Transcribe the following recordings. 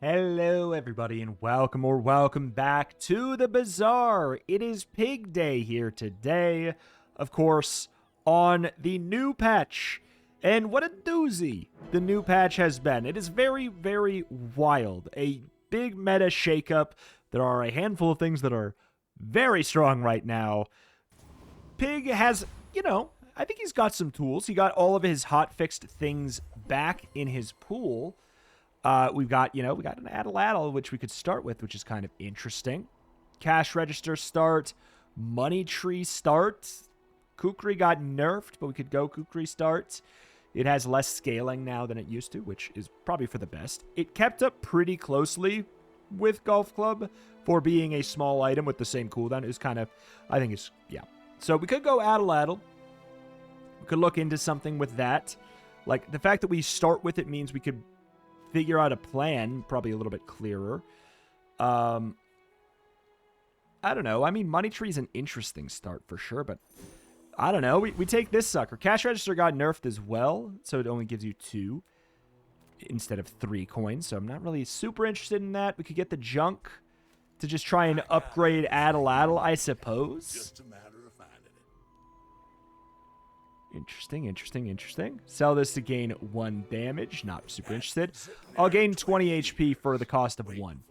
Hello everybody and welcome back to the Bazaar. It is Pig Day here today, of course, on the new patch. And what a doozy the new patch has been. It is very, very wild. A big meta shakeup. There are a handful of things that are very strong right now. Pig has, I think he's got some tools. He got all of his hot-fixed things back in his pool. We got an Addle, which we could start with, which is kind of interesting. Cash register start. Money tree start. Kukri got nerfed, but we could go Kukri start. It has less scaling now than it used to, which is probably for the best. It kept up pretty closely with Golf Club for being a small item with the same cooldown. It was kind of, I think it's, yeah. So we could go Addle. We could look into something with that. Like, the fact that we start with it means we could figure out a plan, probably a little bit clearer. I don't know. I mean, Money Tree is an interesting start for sure, but I don't know. We take this sucker. Cash Register got nerfed as well, so it only gives you 2 instead of 3 coins, so I'm not really super interested in that. We could get the junk to just try and upgrade Addle, I suppose. Just a matter of finding it. Interesting. Sell this to gain 1 damage. Not super interested. I'll gain 20 HP for the cost of 1.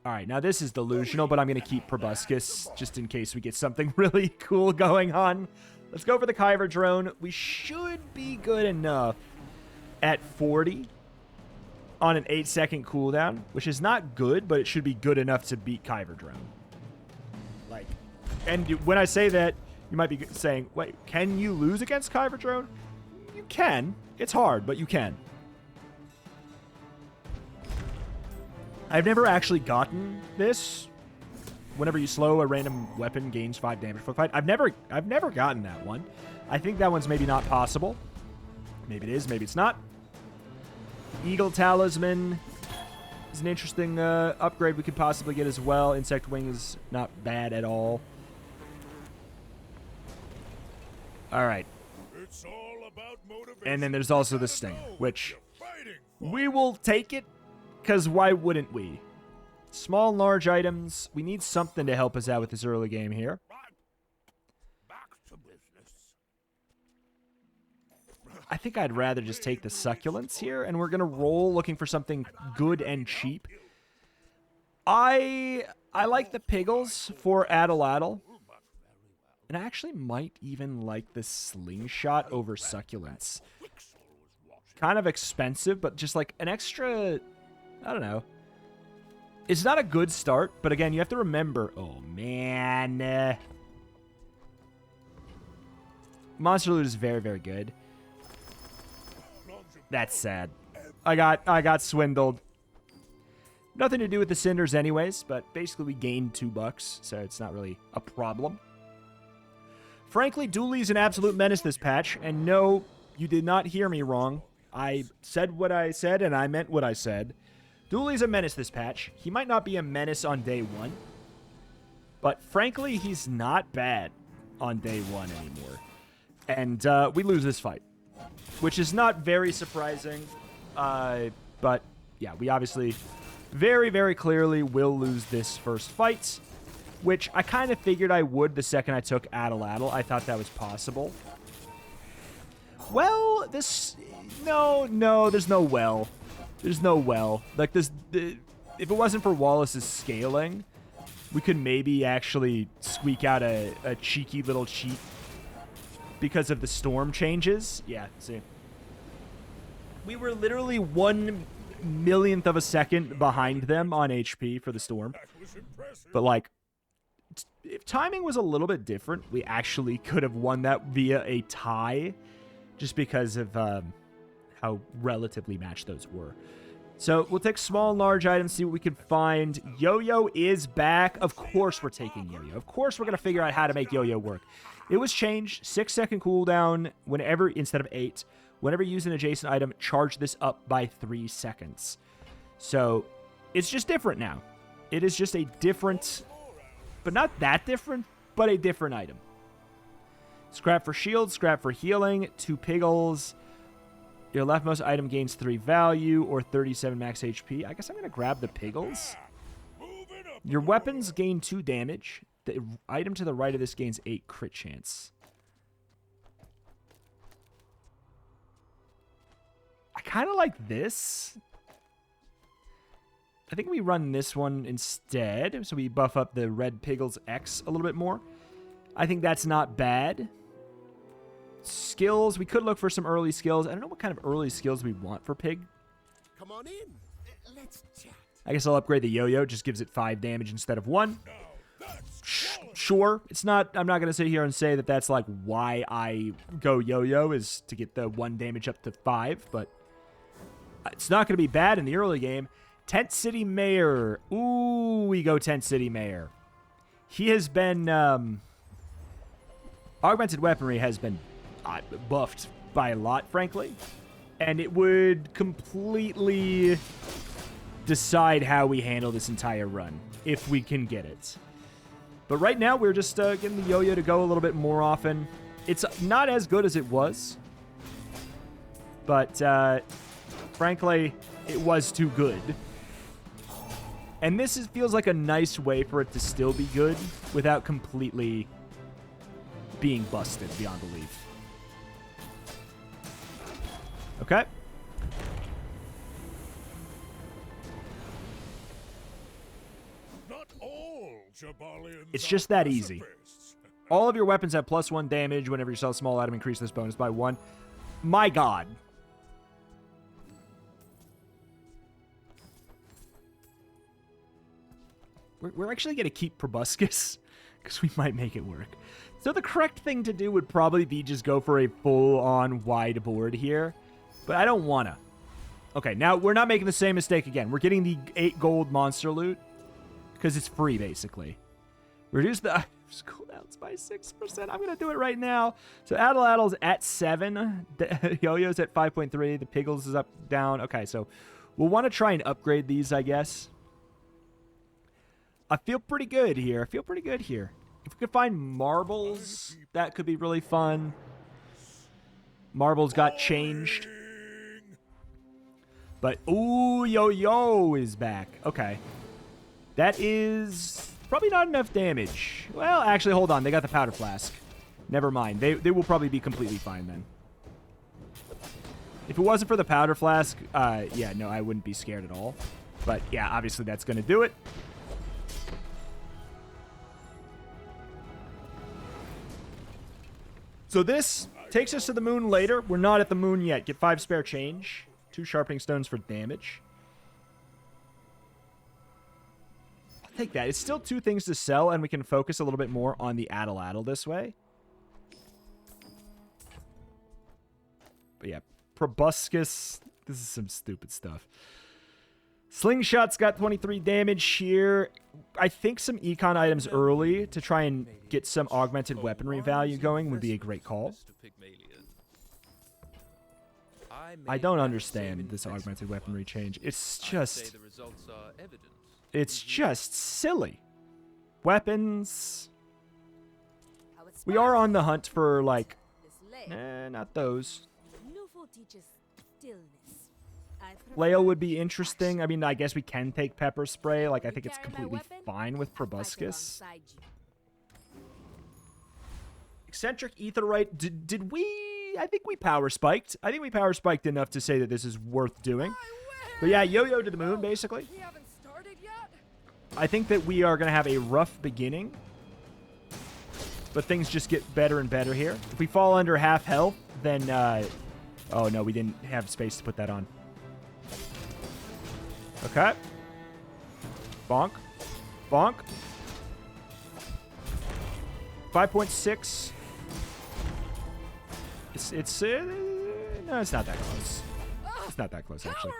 Alright, now this is delusional, but I'm going to keep Proboscis just in case we get something really cool going on. Let's go for the Kyber Drone. We should be good enough at 40 on an 8-second cooldown, which is not good, but it should be good enough to beat Kyber Drone. Like, and when I say that, you might be saying, wait, can you lose against Kyber Drone? You can. It's hard, but you can. I've never actually gotten this. Whenever you slow, a random weapon gains 5 damage for the fight. I've never gotten that one. I think that one's maybe not possible. Maybe it is, maybe it's not. Eagle Talisman is an interesting upgrade we could possibly get as well. Insect Wing is not bad at all. Alright. And then there's also the Sting, which we will take it, because why wouldn't we? Small and large items. We need something to help us out with this early game here. I think I'd rather just take the succulents here, and we're going to roll looking for something good and cheap. I like the Piggles for Addle. And I actually might even like the Slingshot over Succulents. Kind of expensive, but just like an extra, I don't know. It's not a good start, but again, you have to remember, oh man. Monster Loot is very, very good. That's sad. I got swindled. Nothing to do with the Cinders anyways, but basically we gained $2, so it's not really a problem. Frankly, Dooley is an absolute menace this patch, and no, you did not hear me wrong. I said what I said, and I meant what I said. Dooley's a menace this patch. He might not be a menace on day 1, but frankly, he's not bad on day 1 anymore. And we lose this fight, which is not very surprising, but yeah, we obviously very, very clearly will lose this first fight, which I kind of figured I would the second I took Addle. I thought that was possible. Well, no, there's no well. There's no well. Like, if it wasn't for Wallace's scaling, we could maybe actually squeak out a cheeky little cheat because of the storm changes. Yeah, see. We were literally 1/1,000,000th of a second behind them on HP for the storm. But, like, if timing was a little bit different, we actually could have won that via a tie just because of how relatively matched those were. So we'll take small and large items, see what we can find. Yo-Yo is back. Of course we're taking Yo-Yo. Of course we're going to figure out how to make Yo-Yo work. It was changed. 6-second cooldown whenever, instead of 8. Whenever you use an adjacent item, charge this up by 3 seconds. So it's just different now. It is just a different, but not that different, but a different item. Scrap for shield, scrap for healing, 2 Piggles. Your leftmost item gains 3 value or 37 max HP. I guess I'm going to grab the Piggles. Your weapons gain 2 damage. The item to the right of this gains 8 crit chance. I kind of like this. I think we run this one instead. So we buff up the red Piggles X a little bit more. I think that's not bad. Skills. We could look for some early skills. I don't know what kind of early skills we want for Pig. Come on in. Let's chat. I guess I'll upgrade the yo-yo. Just gives it 5 damage instead of 1. Sure. It's not. I'm not going to sit here and say that that's like why I go yo-yo is to get the 1 damage up to 5. But it's not going to be bad in the early game. Tent City Mayor. Ooh, we go Tent City Mayor. He has been... augmented weaponry has been buffed by a lot, frankly. And it would completely decide how we handle this entire run, if we can get it. But right now, we're just getting the yo-yo to go a little bit more often. It's not as good as it was. But, frankly, it was too good. And this feels like a nice way for it to still be good without completely being busted beyond belief. Okay. Not all Jabalians It's just that easy. All of your weapons have +1 damage whenever you sell a small item. Increase this bonus by 1. My God. We're actually going to keep Proboscis because we might make it work. So the correct thing to do would probably be just go for a full-on wide board here. But I don't want to. Okay, now we're not making the same mistake again. We're getting the 8 gold monster loot because it's free, basically. Reduce the cooldowns by 6%. I'm going to do it right now. So Addle-Addle's at 7. Yo-Yo's at 5.3. The Piggles is up, down. Okay, so we'll want to try and upgrade these, I guess. I feel pretty good here. If we could find marbles, that could be really fun. Marbles got changed. But, ooh, Yo-Yo is back. Okay. That is probably not enough damage. Well, actually, hold on. They got the powder flask. Never mind. They will probably be completely fine then. If it wasn't for the powder flask, yeah, no, I wouldn't be scared at all. But, yeah, obviously that's going to do it. So this takes us to the moon later. We're not at the moon yet. Get 5 spare change. 2 sharpening stones for damage. I'll take that. It's still 2 things to sell, and we can focus a little bit more on the Addle-Addle this way. But yeah, Proboscis. This is some stupid stuff. Slingshot's got 23 damage here. I think some econ items early to try and get some augmented weaponry value going would be a great call. I don't understand this augmented weaponry change. It's just silly. Weapons. We are on the hunt for, like, not those. Flail would be interesting. I mean, I guess we can take pepper spray. Like, I think it's completely fine with Proboscis. Eccentric Aetheryte. Did we... I think we power spiked. I think we power spiked enough to say that this is worth doing. But yeah, yo-yo to the moon, basically. I think that we are going to have a rough beginning. But things just get better and better here. If we fall under half health, then... oh, no, we didn't have space to put that on. Okay. Bonk. Bonk. 5.6. It's no, it's not that close. It's not that close, actually.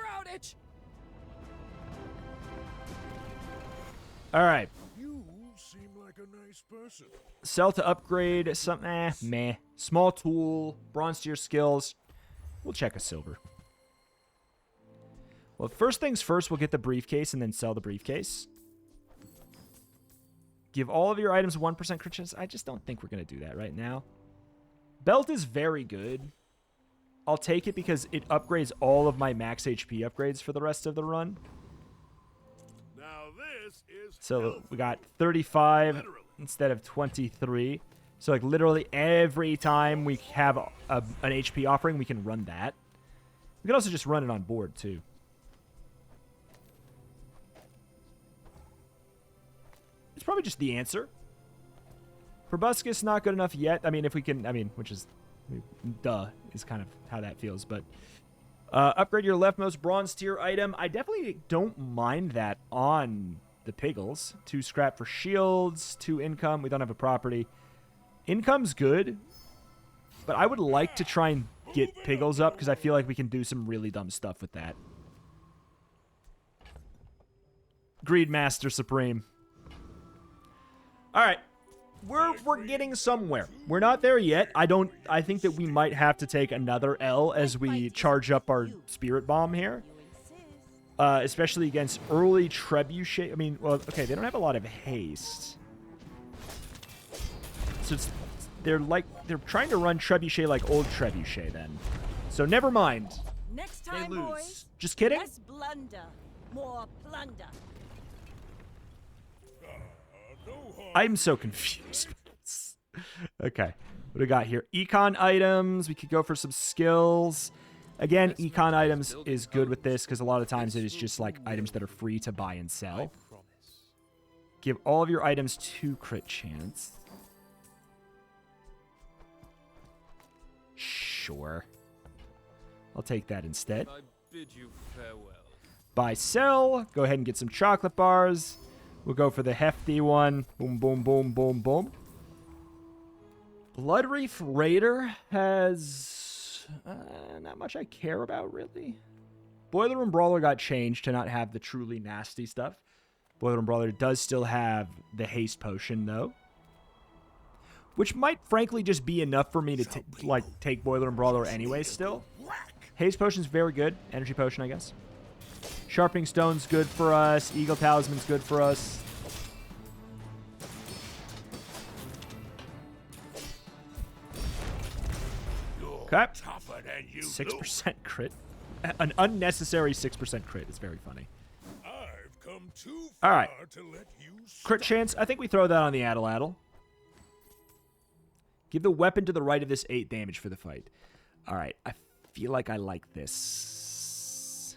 All right. You seem like a nice person. Sell to upgrade some meh. Small tool, bronze tier skills. We'll check a silver. Well, first things first, we'll get the briefcase and then sell the briefcase. Give all of your items 1% crit chance. I just don't think we're going to do that right now. Belt is very good. I'll take it because it upgrades all of my max HP upgrades for the rest of the run. Now this is So we got 35 Literally. instead of 23. So like literally every time we have an HP offering, we can run that. We can also just run it on board too. It's probably just the answer. Proboscis not good enough yet. I mean, if we can, which is, duh, is kind of how that feels. But upgrade your leftmost bronze tier item. I definitely don't mind that on the Piggles. 2 scrap for shields, 2 income. We don't have a property. Income's good, but I would like to try and get Piggles up because I feel like we can do some really dumb stuff with that. Greedmaster Supreme. All right. We're getting somewhere. We're not there yet. I think that we might have to take another L as we charge up our Spirit Bomb here. Especially against early Trebuchet. I mean, well, okay, they don't have a lot of haste. So they're trying to run Trebuchet like old Trebuchet then. So never mind. Next time, They lose. boys. Just kidding? Less blunder, more plunder. I'm so confused. Okay. What do we got here? Econ items. We could go for some skills. Again, econ items is good with this because a lot of times it is just like items that are free to buy and sell. Give all of your items 2 crit chance. Sure. I'll take that instead. I bid you farewell. Buy, sell. Go ahead and get some chocolate bars. We'll go for the hefty one. Boom, boom, boom, boom, boom. Bloodreef Raider has not much I care about, really. Boiler Room Brawler got changed to not have the truly nasty stuff. Boiler Room Brawler does still have the haste potion, though. Which might, frankly, just be enough for me to take Boiler Room Brawler anyway still. Haste Potion's very good. Energy Potion, I guess. Sharpening Stone's good for us. Eagle Talisman's good for us. Okay. 6% crit. An unnecessary 6% crit is very funny. I've come too All far right. to let you Crit chance. I think we throw that on the Addle. Give the weapon to the right of this 8 damage for the fight. All right. I feel like I like this.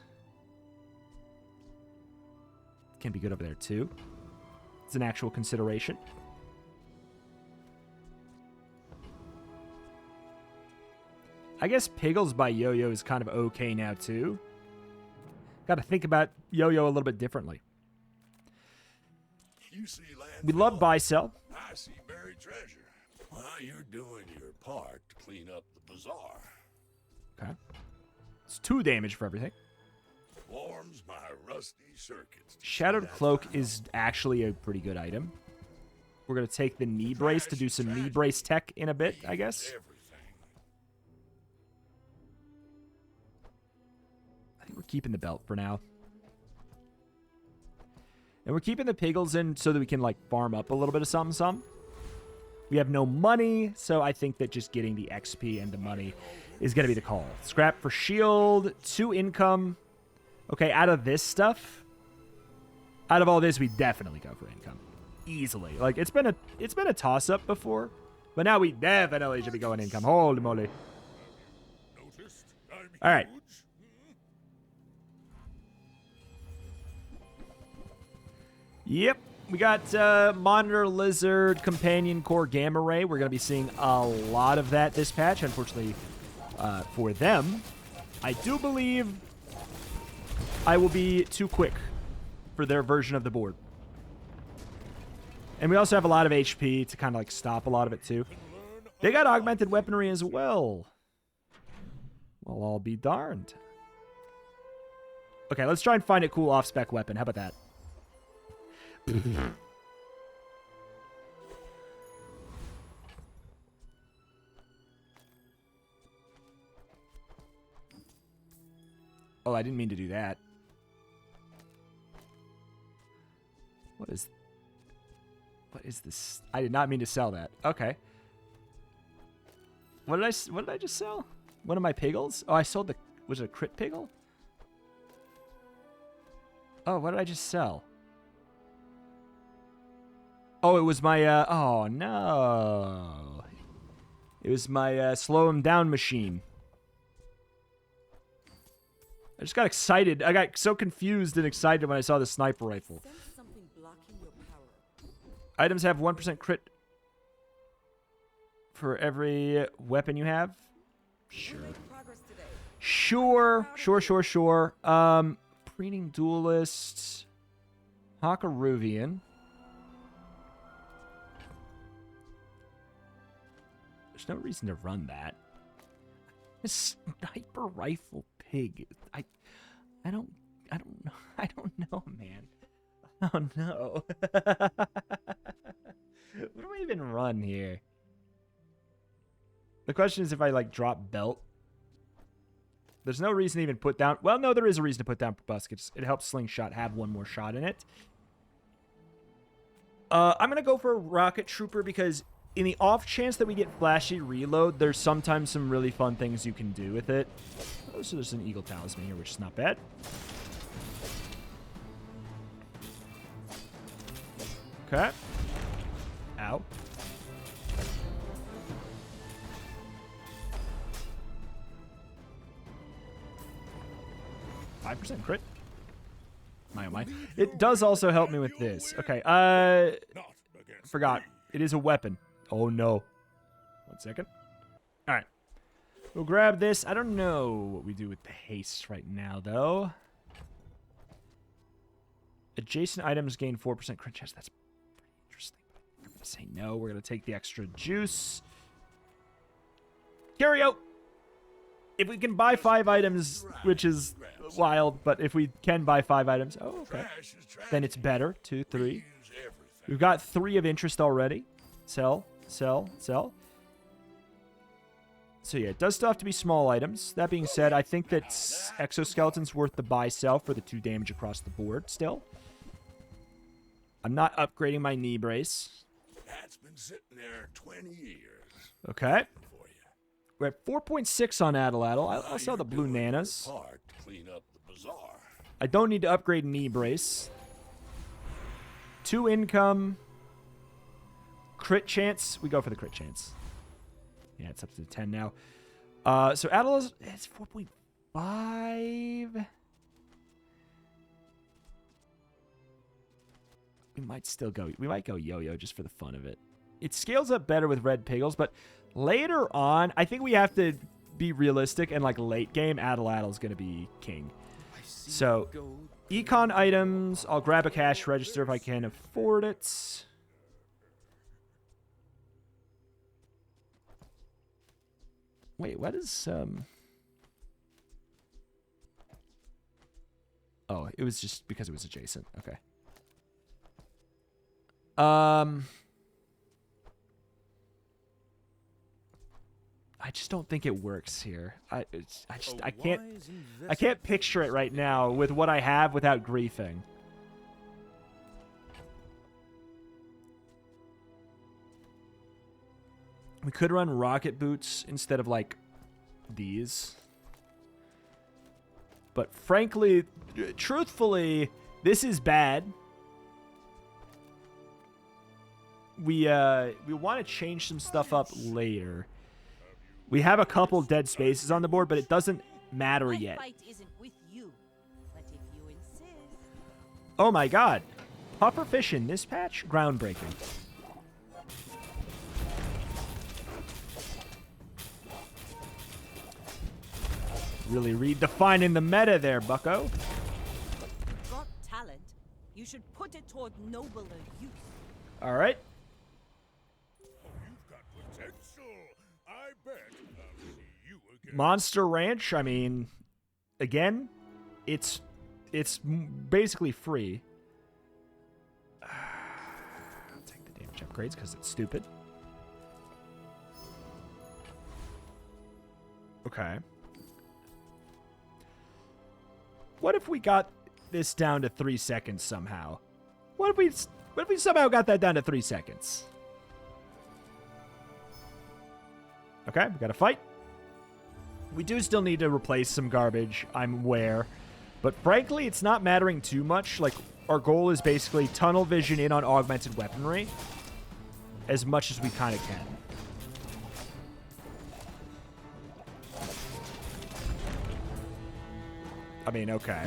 Can be good over there, too. It's an actual consideration. I guess Piggles by Yo-Yo is kind of okay now, too. Got to think about Yo-Yo a little bit differently. You see land We love buy-sell. I see buried treasure. Well, you're doing your part to clean up the bazaar. Okay. It's 2 damage for everything. Warms my rusty circuits. Shadowed Cloak is actually a pretty good item. We're going to take the knee brace to do some knee brace tech in a bit, I guess. Everything. I think we're keeping the belt for now. And we're keeping the Piggles in so that we can, like, farm up a little bit of something. We have no money, so I think that just getting the XP and the money is going to be the call. Scrap for shield, 2 income. Okay, out of this stuff, out of all this, we definitely go for income. Easily. Like, it's been a toss-up before, but now we definitely should be going income. Holy moly. Noticed? I'm All right. huge. Yep. We got Monitor Lizard, Companion Core Gamma Ray. We're going to be seeing a lot of that this patch, unfortunately, for them. I do believe I will be too quick for their version of the board. And we also have a lot of HP to kind of like stop a lot of it too. They got augmented weaponry as well. Well, I'll be darned. Okay, let's try and find a cool off-spec weapon. How about that? Oh, I didn't mean to do that. What is this? I did not mean to sell that. Okay. What did I just sell? One of my piggles? Oh, I sold the... Was it a crit piggle? Oh, what did I just sell? Oh, it was my... oh, no. It was my slow him down machine. I just got excited. I got so confused and excited when I saw the sniper rifle. Items have 1% crit for every weapon you have. Sure. Sure. Preening Duelist. Hawkeruvian. There's no reason to run that. A sniper rifle pig. I don't know. I don't know, man. Oh no. What do I even run here? The question is if I like drop belt. There's no reason to even put down. Well, no, there is a reason to put down proboscis. It helps slingshot have one more shot in it. I'm gonna go for a rocket trooper because in the off chance that we get flashy reload, there's sometimes some really fun things you can do with it. Oh, so there's an eagle talisman here, which is not bad. Okay. Ow. %, crit. My oh my. It does also help me with this. Okay, forgot. It is a weapon. Oh no. 1 second. Alright. We'll grab this. I don't know what we do with the haste right now, though. Adjacent items gain 4% crit chance. That's pretty interesting. I'm going to say no. We're going to take the extra juice. Carry out. If we can buy 5 items, which is wild, but if we can buy 5 items, oh, okay. Then it's better. 2, 3. We've got 3 of interest already. Sell. So yeah, it does still have to be small items. That being said, I think that Exoskeleton's worth the buy-sell for the 2 damage across the board still. I'm not upgrading my knee brace. That's been sitting there 20 years. Okay. We're at 4.6 on Nydeleric. I'll sell the blue nanas. Clean up the bazaar. I don't need to upgrade knee brace. 2 income. Crit chance. We go for the crit chance. Yeah, it's up to 10 now. So Nydeleric, it's 4.5. We might still go. We might go yo-yo just for the fun of it. It scales up better with red piggles, but later on, I think we have to be realistic, and like late game, Nydeleric is going to be king. So, econ items. I'll grab a cash register if I can afford it. Wait, what is Oh, it was just because it was adjacent. Okay. I just don't think it works here. I can't picture it right now with what I have without griefing. We could run rocket boots instead of like these. But frankly, truthfully, this is bad. We want to change some stuff up later. We have a couple dead spaces on the board, but it doesn't matter yet. Oh my god. Puffer fish in this patch? Groundbreaking. Really redefining the meta there, bucko. Got talent. You should put it toward nobler use. All right. You've got potential. I bet I'll see you again. Monster Ranch, I mean, again, it's basically free. I'll take the damage upgrades because it's stupid. Okay. What if we got this down to 3 seconds somehow? What if we somehow got that down to 3 seconds? Okay, we got to fight. We do still need to replace some garbage, I'm aware. But frankly, it's not mattering too much. Like, our goal is basically tunnel vision in on augmented weaponry as much as we kind of can. I mean, okay.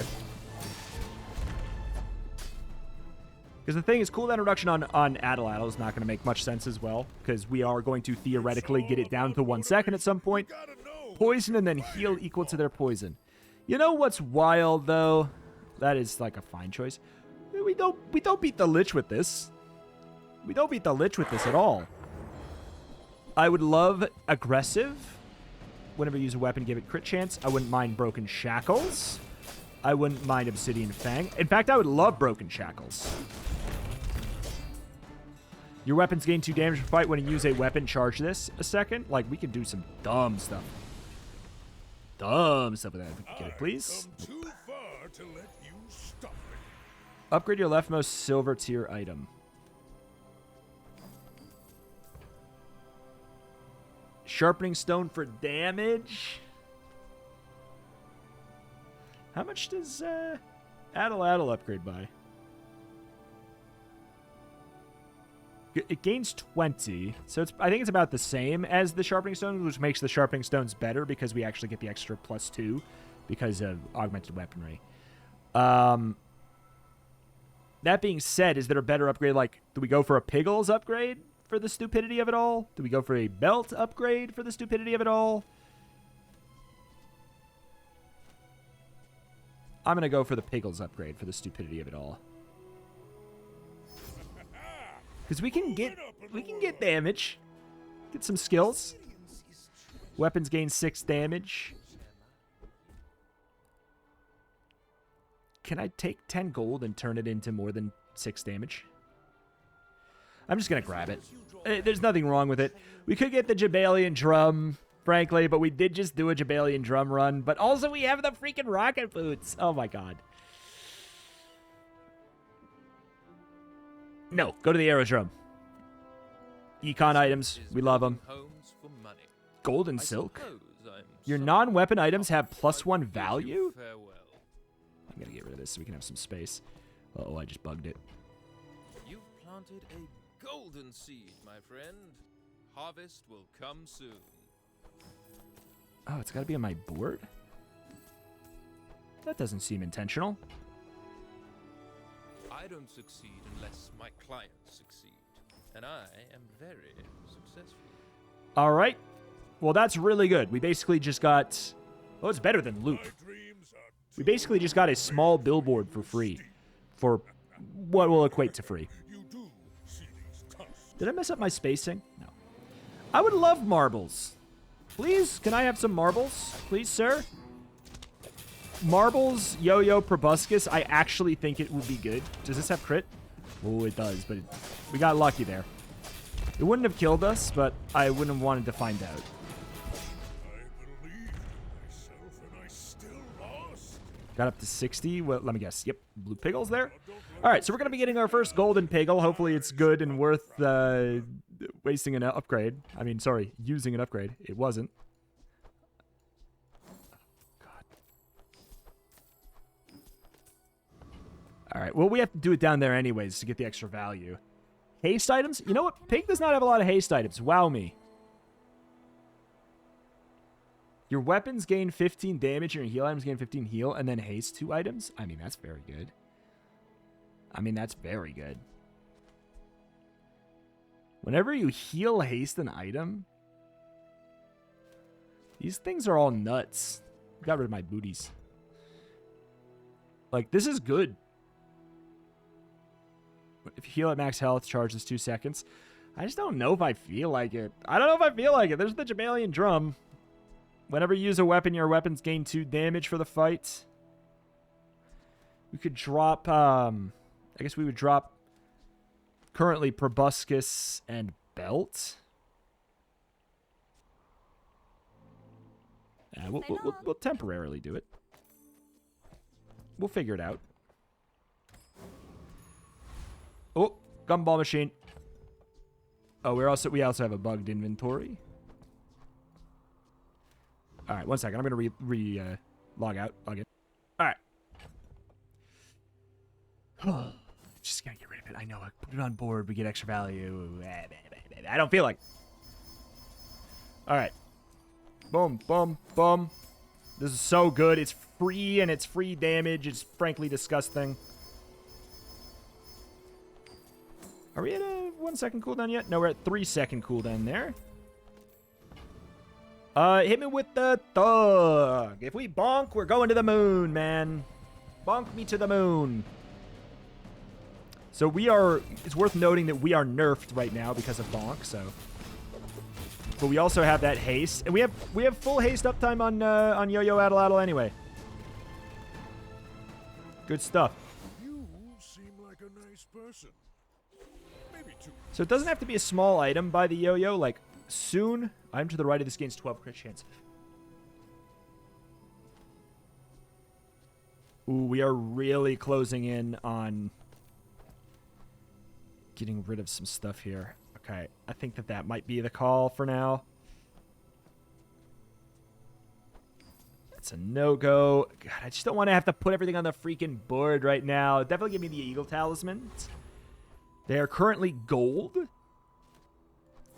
Because the thing is, cooldown reduction on Adaladdle is not going to make much sense as well, because we are going to theoretically get it down to 1 second at some point. Poison and then heal equal to their poison. You know what's wild, though? That is like a fine choice. We don't beat the Lich with this. We don't beat the Lich with this at all. I would love aggressive. Whenever you use a weapon, give it crit chance. I wouldn't mind Broken Shackles. I wouldn't mind Obsidian Fang. In fact, I would love Broken Shackles. Your weapons gain 2 damage per fight when you use a weapon. Charge this a second. Like, we can do some dumb stuff. Dumb stuff with that. If we can get it, please. Too far to let you stop it. Upgrade your leftmost silver tier item. Sharpening stone for damage. How much does Adaladdle upgrade by? It gains 20, so I think it's about the same as the Sharpening Stone, which makes the Sharpening Stones better because we actually get the extra +2 because of augmented weaponry. That being said, is there a better upgrade? Like, do we go for a Piggles upgrade for the stupidity of it all? Do we go for a Belt upgrade for the stupidity of it all? I'm going to go for the Piggles upgrade for the stupidity of it all. Because we can get damage. Get some skills. Weapons gain 6 damage. Can I take 10 gold and turn it into more than 6 damage? I'm just going to grab it. There's nothing wrong with it. We could get the Jabalian Drum, frankly, but we did just do a Jabalian Drum run. But also we have the freaking rocket boots. Oh my god. No, go to the Aerodrome. Econ items, we love them. Gold and silk. Your non-weapon items have +1 value? I'm going to get rid of this so we can have some space. Uh-oh, I just bugged it. You've planted a golden seed, my friend. Harvest will come soon. Oh, it's got to be on my board? That doesn't seem intentional. I don't succeed unless my clients succeed. And I am very successful. All right. Well, that's really good. We basically just got... Oh, it's better than loot. We basically just got a small billboard for free. For what will equate to free. Did I mess up my spacing? No. I would love marbles. Please, can I have some marbles? Please, sir? Marbles, Yo-Yo, Proboscis, I actually think it would be good. Does this have crit? Oh, it does, but we got lucky there. It wouldn't have killed us, but I wouldn't have wanted to find out. I believe myself and I still lost. Got up to 60. Well, let me guess. Yep, blue piggles there. All right, so we're going to be getting our first golden piggle. Hopefully it's good and worth wasting an upgrade. I mean, sorry, using an upgrade. It wasn't. All right, well, we have to do it down there anyways to get the extra value. Haste items? You know what? Pig does not have a lot of haste items. Wow me. Your weapons gain 15 damage, and your heal items gain 15 heal, and then haste 2 items? I mean, that's very good. Whenever you heal haste an item, these things are all nuts. Got rid of my booties. Like, this is good. If you heal at max health, charge this 2 seconds. I just don't know if I feel like it. There's the Jabalian Drum. Whenever you use a weapon, your weapons gain 2 damage for the fight. We could drop, I guess we would drop currently Proboscis and Belt. We'll temporarily do it. We'll figure it out. Oh, gumball machine. Oh, we also have a bugged inventory. All right, 1 second. I'm going to log out. Log in. All right. Just got to get rid of it. I know. I put it on board. We get extra value. I don't feel like it. All right. Boom, boom, boom. This is so good. It's free, and it's free damage. It's frankly disgusting. Are we at a 1 second cooldown yet? No, we're at 3 second cooldown there. Hit me with the thug. If we bonk, we're going to the moon, man. Bonk me to the moon. So we are, it's worth noting that we are nerfed right now because of bonk, so. But we also have that haste. And we have full haste uptime on Yo-Yo Addle anyway. Good stuff. You seem like a nice person. Maybe too. So it doesn't have to be a small item by the Yo-Yo, like soon. Item to the right of this gains 12 crit chance. Ooh, we are really closing in on getting rid of some stuff here. Okay, I think that might be the call for now. That's a no-go. God, I just don't want to have to put everything on the freaking board right now. Definitely give me the Eagle Talismans. They are currently gold.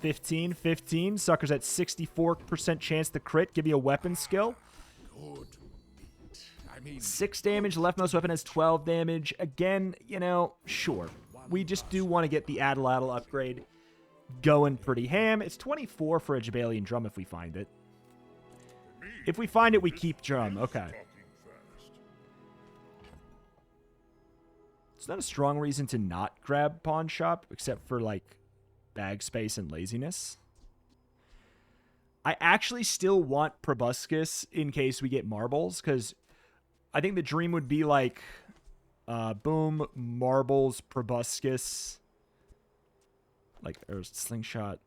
15. Sucker's at 64% chance to crit. Give you a weapon skill. Good. I mean, 6 damage. Leftmost weapon has 12 damage. Again, you know, sure. We just do want to get the Addle upgrade going pretty ham. It's 24 for a Jabalian drum if we find it. If we find it, we keep drum. Okay. It's not a strong reason to not grab Pawn Shop, except for, like, bag space and laziness. I actually still want Proboscis in case we get marbles, because I think the dream would be, like, boom, marbles, Proboscis, like, or slingshot.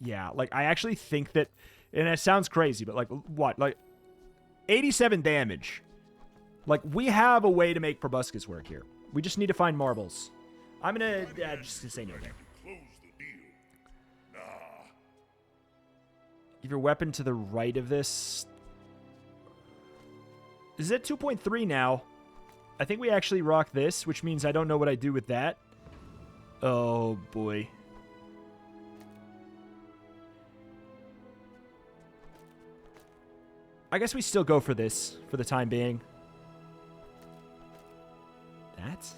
Yeah, like, I actually think that, and it sounds crazy, but, like, what? Like, 87 damage. Like, we have a way to make Proboscis work here. We just need to find marbles. I'm gonna just say no there. close the deal. Nah. Give your weapon to the right of this. Is it 2.3 now? I think we actually rock this, which means I don't know what I do with that. Oh, boy. I guess we still go for this for the time being. That's...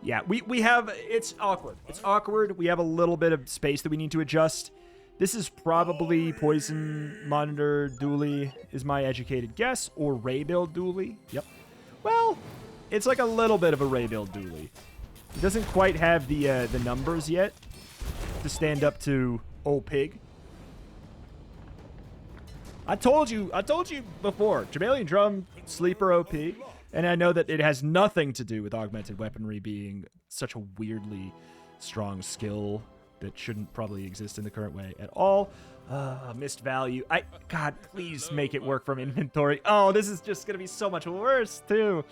Yeah, we have... It's awkward. It's awkward. We have a little bit of space that we need to adjust. This is probably Poison Monitor Dooley is my educated guess, or Ray Build Dooley. Yep. Well, it's like a little bit of a Ray Build Dooley. It doesn't quite have the numbers yet to stand up to old Pig. I told you before, Jabalian Drum, Sleeper OP, and I know that it has nothing to do with augmented weaponry being such a weirdly strong skill that shouldn't probably exist in the current way at all. Missed value. God, please make it work from inventory. Oh, this is just going to be so much worse, too.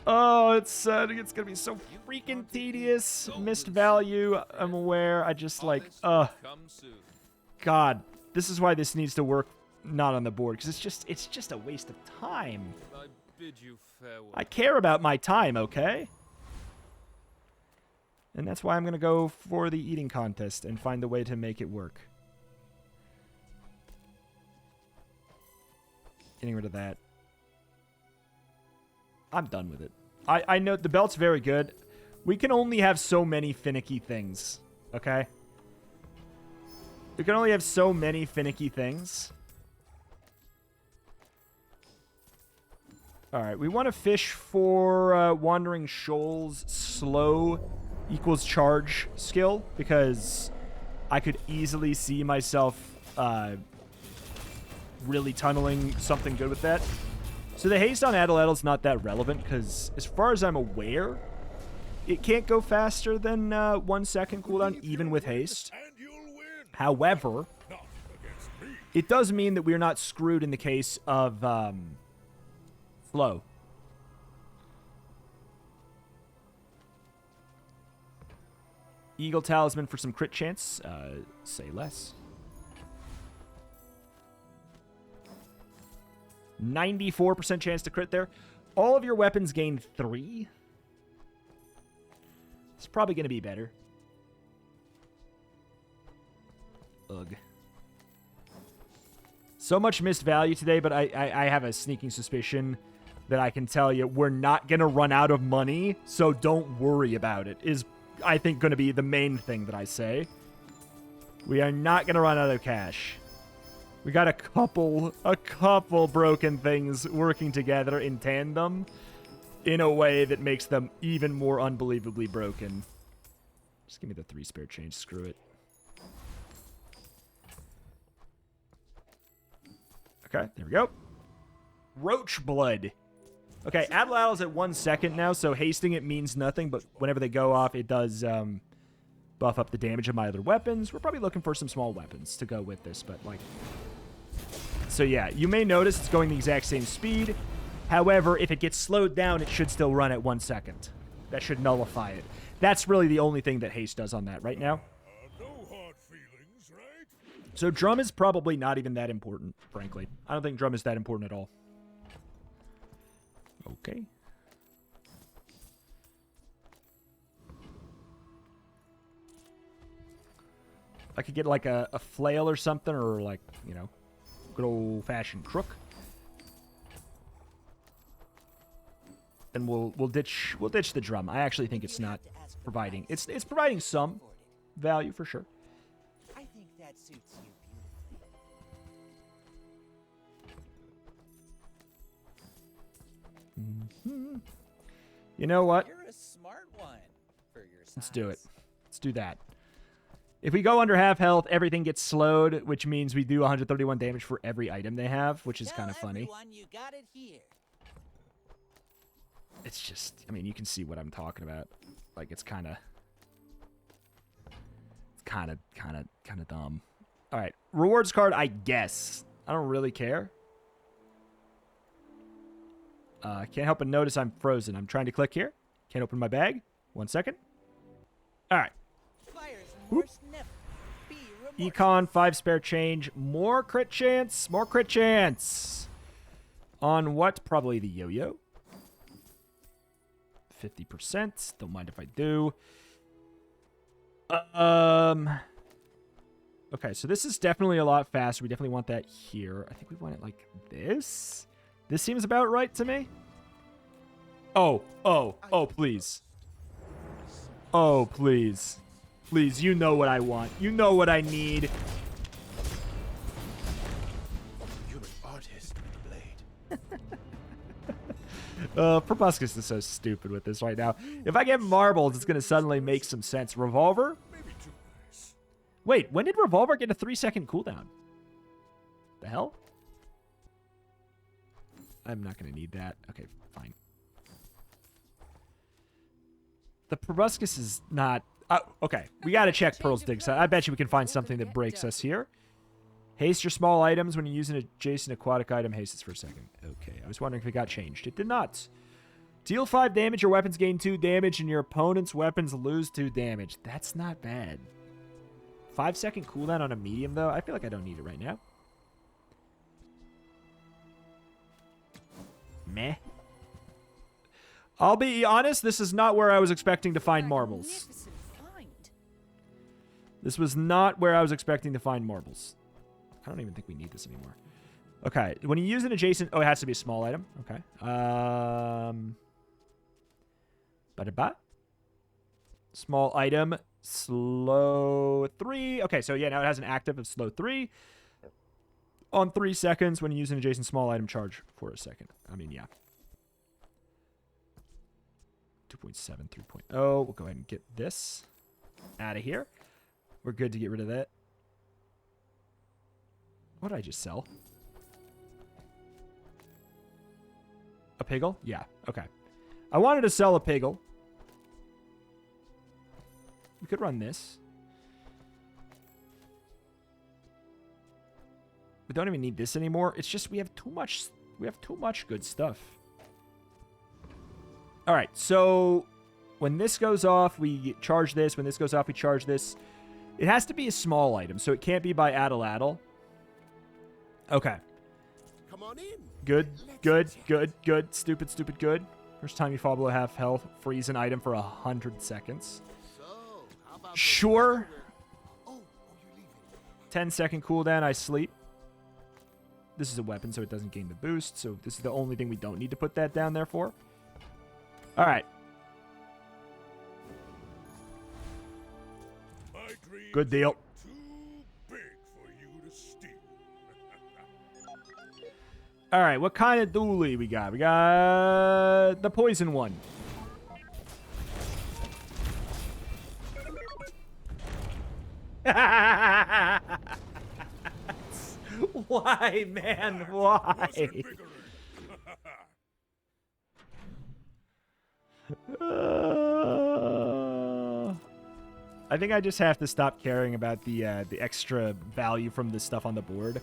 Oh, it's going to be so freaking tedious. Missed value, I'm aware. I just like, God, this is why this needs to work not on the board, because it's just a waste of time. I bid you farewell. I care about my time, okay? And that's why I'm going to go for the eating contest and find a way to make it work. Getting rid of that. I'm done with it. I know the belt's very good. We can only have so many finicky things, okay? We can only have so many finicky things. All right, we want to fish for Wandering Shoals slow equals charge skill, because I could easily see myself really tunneling something good with that. So the haste on Addle-Addle's not that relevant, because as far as I'm aware, it can't go faster than 1 second cooldown, even with haste. However, it does mean that we're not screwed in the case of flow. Eagle Talisman for some crit chance. Say less. 94% chance to crit there. All of your weapons gain 3. It's probably going to be better. Ugh. So much missed value today, but I have a sneaking suspicion that I can tell you we're not going to run out of money, so don't worry about it, is, I think, going to be the main thing that I say. We are not going to run out of cash. We got a couple broken things working together in tandem in a way that makes them even more unbelievably broken. Just give me the 3 spare change. Screw it. Okay, there we go. Roach blood. Okay, Adela's at 1 second now, so hasting it means nothing, but whenever they go off, it does buff up the damage of my other weapons. We're probably looking for some small weapons to go with this, but like... So yeah, you may notice it's going the exact same speed. However, if it gets slowed down, it should still run at 1 second. That should nullify it. That's really the only thing that haste does on that right now. No hard feelings, right? So drum is probably not even that important, frankly. I don't think drum is that important at all. Okay. I could get like a flail or something, or like, you know, good old-fashioned crook. And we'll ditch the drum. I actually think it's not providing. It's providing some value for sure. I think that suits you beautifully. You know what? You're a smart one for your size. Let's do it. Let's do that. If we go under half health, everything gets slowed, which means we do 131 damage for every item they have, which is kind of funny. Everyone you got it here. It's just, I mean, you can see what I'm talking about. Like, it's kind of dumb. All right, rewards card, I guess. I don't really care. Can't help but notice I'm frozen. I'm trying to click here. Can't open my bag. 1 second. All right. Econ, 5 spare change. More crit chance. More crit chance. On what? Probably the yo-yo. 50%. Don't mind if I do. Okay, so this is definitely a lot faster. We definitely want that here. I think we want it like this. This seems about right to me. Oh, please. Oh, please. Please, you know what I want. You know what I need. You're an artist with a blade. Proboscis is so stupid with this right now. If I get marbles, it's going to suddenly make some sense. Revolver? Maybe too nice. Wait, when did Revolver get a 3-second cooldown? The hell? I'm not going to need that. Okay, fine. The proboscis is not... okay, we got to check Pearl's Dig. So I bet you we can find something that breaks us here. Haste your small items when you use an adjacent aquatic item. Haste this for a second. Okay, I was wondering if it got changed. It did not. Deal 5 damage, your weapons gain 2 damage, and your opponent's weapons lose 2 damage. That's not bad. 5-second cooldown on a medium, though? I feel like I don't need it right now. Meh. I'll be honest, this is not where I was expecting to find marbles. Magnificent find. This was not where I was expecting to find marbles. I don't even think we need this anymore. Okay, when you use an adjacent... Oh, it has to be a small item. Okay. Ba-da-ba. Small item. Slow 3. Okay, so yeah, now it has an active of slow 3. On 3 seconds, when you use an adjacent small item, charge for a second. I mean, yeah. 2.7, 3.0. We'll go ahead and get this out of here. We're good to get rid of that. What did I just sell? A Piggle? Yeah, okay. I wanted to sell a Piggle. We could run this. We don't even need this anymore. It's just we have too much good stuff. All right, so when this goes off, we charge this. When this goes off, we charge this. It has to be a small item, so it can't be by Addle. Okay. Come on in. Good, good, good, good. Stupid, stupid, good. First time you fall below half health, freeze an item for 100 seconds. So, how about Sure. Oh, you're leaving. 10-second cooldown, I sleep. This is a weapon, so it doesn't gain the boost. So this is the only thing we don't need to put that down there for. All right. My dreams Good deal. are too big for you to steal. All right, what kind of dually we got? We got the poison one. Why, man? Why? I think I just have to stop caring about the extra value from this stuff on the board.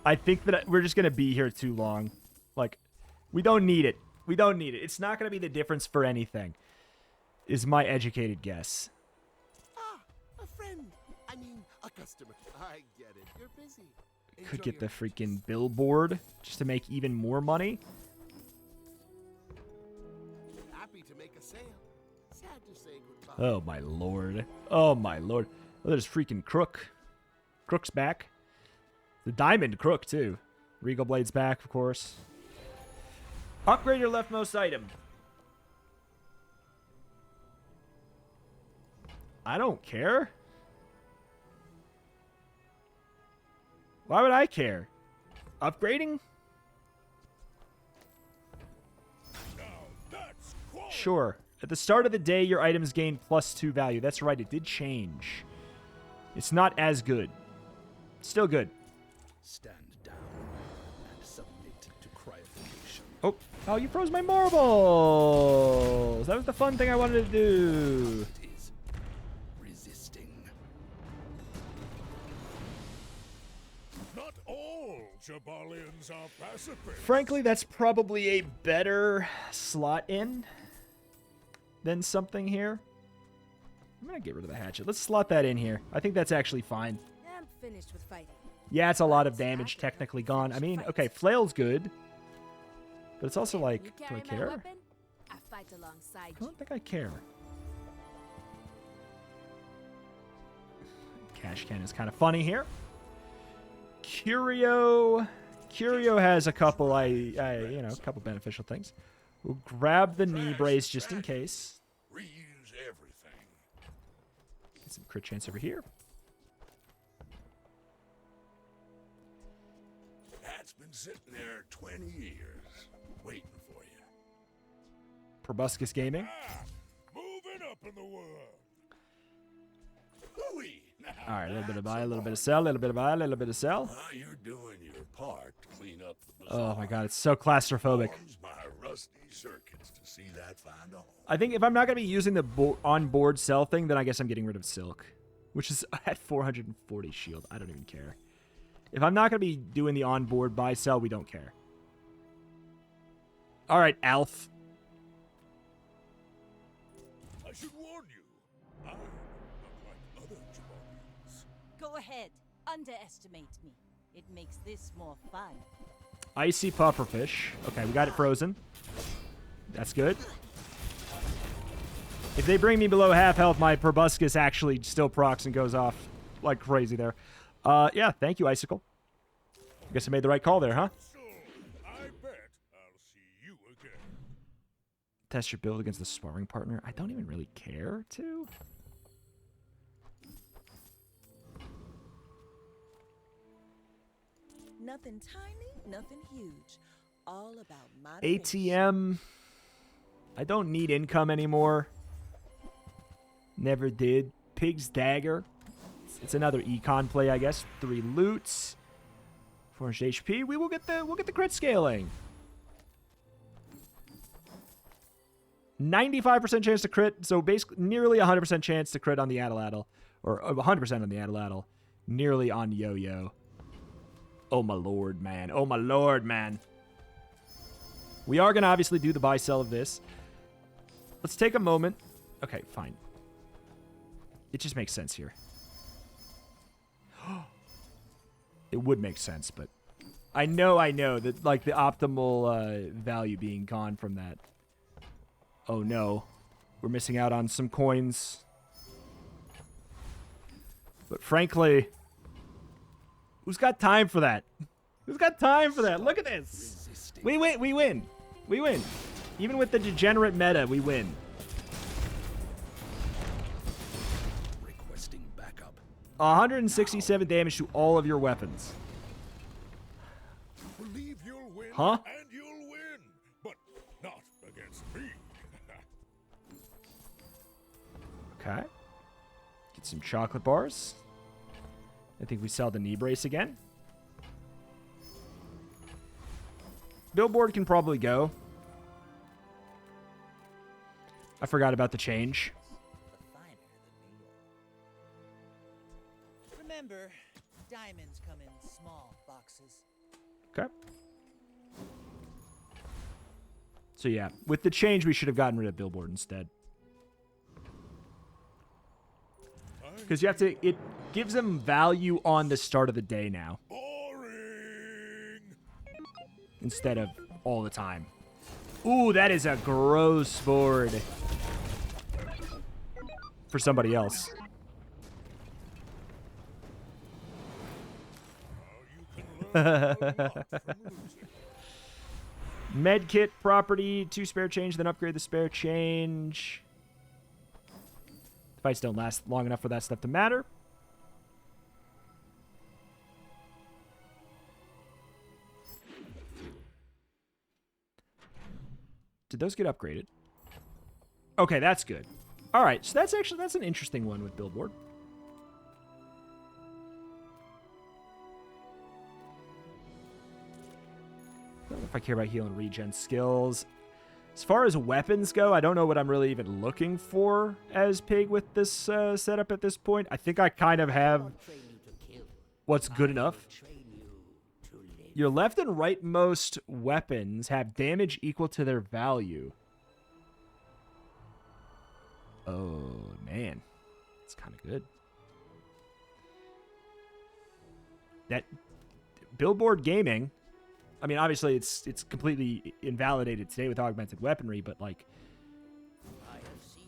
I think that we're just gonna be here too long. Like, we don't need it. We don't need it. It's not gonna be the difference for anything. Is my educated guess. Ah, a friend. I mean, a customer. I get it. You're busy. Could Enjoy get the your freaking billboard just to make even more money. happy to make a sale. Sad to say goodbye. Oh my lord. Oh my lord. Oh, there's freaking Crook. Crook's back. The Diamond Crook, too. Regal Blade's back, of course. Upgrade your leftmost item. I don't care. Why would I care? Upgrading? Now that's quality. Sure. At the start of the day, your items gain +2 value. That's right, it did change. It's not as good. Still good. Stand down and submit to cryoformation. Oh, you froze my marbles. That was the fun thing I wanted to do. It is resisting. Not all Jabalians are pacifists. Frankly, that's probably a better slot in than something here. I'm going to get rid of the hatchet. Let's slot that in here. I think that's actually fine. I'm finished with fighting. Yeah, it's a lot of damage technically gone. I mean, okay, flail's good. But it's also like, You do I carry my care? weapon? I fight alongside I you. don't think I care. Cash can is kind of funny here. Curio has a couple, a couple beneficial things. We'll grab the knee brace just in case. Reuse everything. Get some crit chance over here. That's been sitting there 20 years, waiting for you. Proboscis Gaming. Moving up in the world. Hooey. All right, a little bit of buy, a little bit of sell, a little bit of buy, a little bit of sell. You're doing your part to clean up the Oh bazaar. my god, it's so claustrophobic. Forms my rusty circuits to see that find all. I think if I'm not going to be using the on-board sell thing, then I guess I'm getting rid of Silk, which is at 440 shield. I don't even care. If I'm not going to be doing the on-board buy-sell, we don't care. All right, Alf. I should warn you, I'm not like other Jabalians. Go ahead. Underestimate me. It makes this more fun. Icy pufferfish. Okay, we got it frozen. That's good. If they bring me below half health, my proboscis actually still procs and goes off like crazy there. Yeah, thank you, Icicle. I guess I made the right call there, huh? So, I bet I'll see you again. Test your build against the sparring partner. I don't even really care to. Nothing tiny, nothing huge. All about my ATM. I don't need income anymore. Never did. Pig's Dagger. It's another econ play, I guess. 3 loots. 400 HP. We'll get the crit scaling. 95% chance to crit, so basically nearly 100% chance to crit on the Addle, or 100% on the Addle, nearly on Yo-Yo. Oh my lord, man. Oh my lord, man. We are going to obviously do the buy-sell of this. Let's take a moment. Okay, fine. It just makes sense here. It would make sense, but I know that, like, the optimal value being gone from that. Oh, no. We're missing out on some coins. But frankly, who's got time for that? Who's got time for that? Look at this. We win. We win. We win. Even with the degenerate meta, we win. Requesting backup. 167 damage to all of your weapons. Believe you'll win, Huh? and you'll win, but not against me. Okay. Get some chocolate bars. I think we sell the knee brace again. Billboard can probably go. I forgot about the change. Finer than me. Remember, diamonds come in small boxes. Okay. So yeah, with the change, we should have gotten rid of Billboard instead. Because you have to, it gives them value on the start of the day now. Boring. Instead of all the time. Ooh, that is a gross board. For somebody else. Medkit property, 2 spare change, then upgrade the spare change. Fights don't last long enough for that stuff to matter. Did those get upgraded? Okay, that's good. All right, so that's an interesting one with Billboard. I don't know if I care about heal and regen skills. As far as weapons go, I don't know what I'm really even looking for as Pig with this setup at this point. I think I kind of have what's good enough. Your left and rightmost weapons have damage equal to their value. Oh, man. That's kind of good. That Billboard Gaming, I mean, obviously it's completely invalidated today with augmented weaponry, but like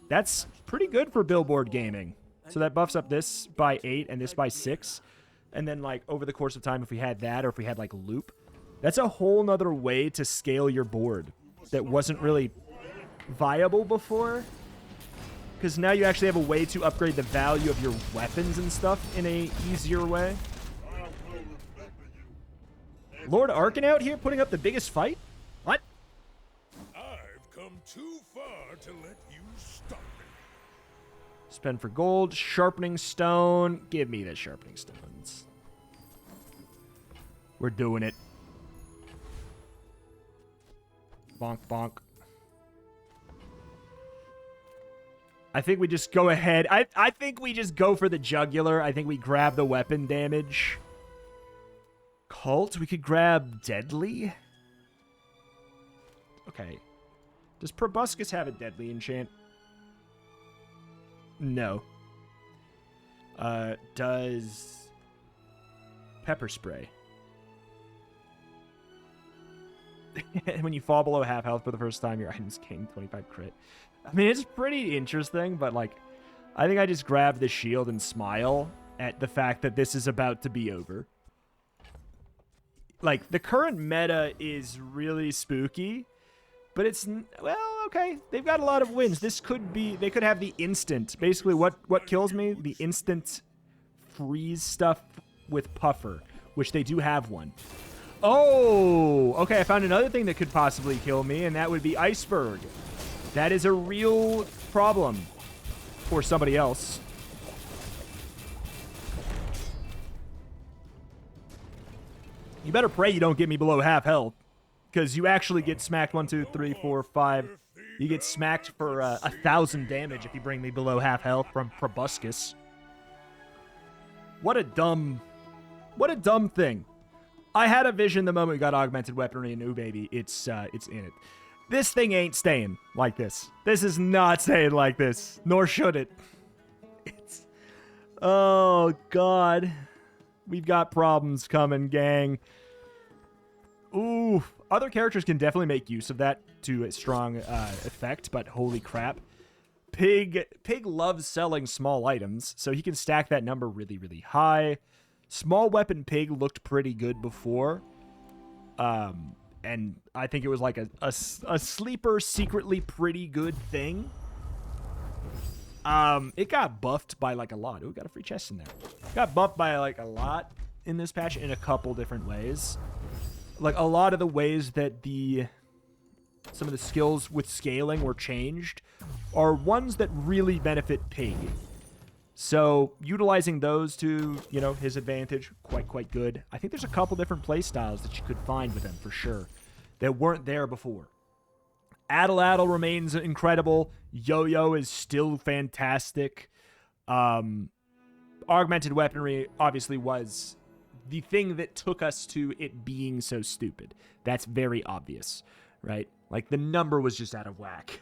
that's pretty good for Billboard Gaming. So that buffs up this by 8 and this by 6. And then like over the course of time, if we had that or if we had like loop, that's a whole nother way to scale your board that wasn't really viable before. Because now you actually have a way to upgrade the value of your weapons and stuff in a easier way. Lord Arcanaut here putting up the biggest fight? What? I've come too far to let you stop me. Spend for gold. Sharpening stone. Give me the sharpening stones. We're doing it. Bonk, bonk. I think we just go ahead. I think we just go for the jugular. I think we grab the weapon damage. Cult? We could grab Deadly? Okay. Does Proboscis have a Deadly enchant? No. Does Pepper Spray? When you fall below half health for the first time, your items gain 25 crit. I mean, it's pretty interesting, but like, I think I just grab the shield and smile at the fact that this is about to be over. Like, the current meta is really spooky, but it's, well, okay. They've got a lot of wins. This could be, they could have the instant. Basically, what kills me? The instant freeze stuff with Puffer, which they do have one. Oh, okay, I found another thing that could possibly kill me, and that would be Iceberg. That is a real problem for somebody else. You better pray you don't get me below half health, because you actually get smacked 1, 2, 3, 4, 5. You get smacked for 1,000 damage if you bring me below half health from Proboscis. What a dumb thing. I had a vision the moment we got augmented weaponry, and ooh baby, it's in it. This thing ain't staying like this. This is not staying like this, nor should it. It's, oh god. We've got problems coming, gang. Ooh, other characters can definitely make use of that to a strong effect, but holy crap. Pig loves selling small items, so he can stack that number really, really high. Small weapon Pig looked pretty good before. And I think it was like a sleeper, secretly pretty good thing. It got buffed by like a lot. Ooh, got a free chest in there. Got buffed by like a lot in this patch in a couple different ways. Like a lot of the ways that some of the skills with scaling were changed are ones that really benefit Pig. So utilizing those to, you know, his advantage, quite good. I think there's a couple different play styles that you could find with him for sure that weren't there before. Addle remains incredible. Yo-Yo is still fantastic. Augmented weaponry obviously was the thing that took us to it being so stupid. That's very obvious, right? Like, the number was just out of whack.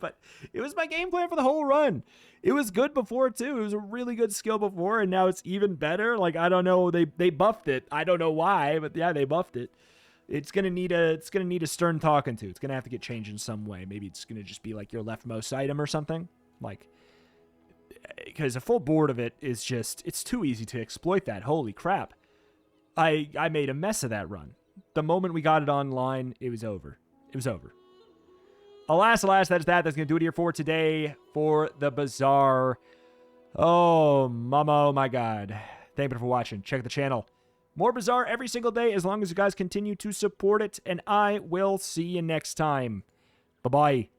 But it was my game plan for the whole run. It was good before, too. It was a really good skill before, and now it's even better. Like, I don't know. They buffed it. I don't know why, but yeah, they buffed it. It's gonna need a stern talking to. It's gonna have to get changed in some way. Maybe it's gonna just be like your leftmost item or something. Like, because a full board of it is just, it's too easy to exploit that. Holy crap. I made a mess of that run. The moment we got it online, it was over. It was over. Alas, that's that. That's going to do it here for today for the Bazaar. Oh, mama, oh my God. Thank you for watching. Check the channel. More Bazaar every single day as long as you guys continue to support it, and I will see you next time. Bye-bye.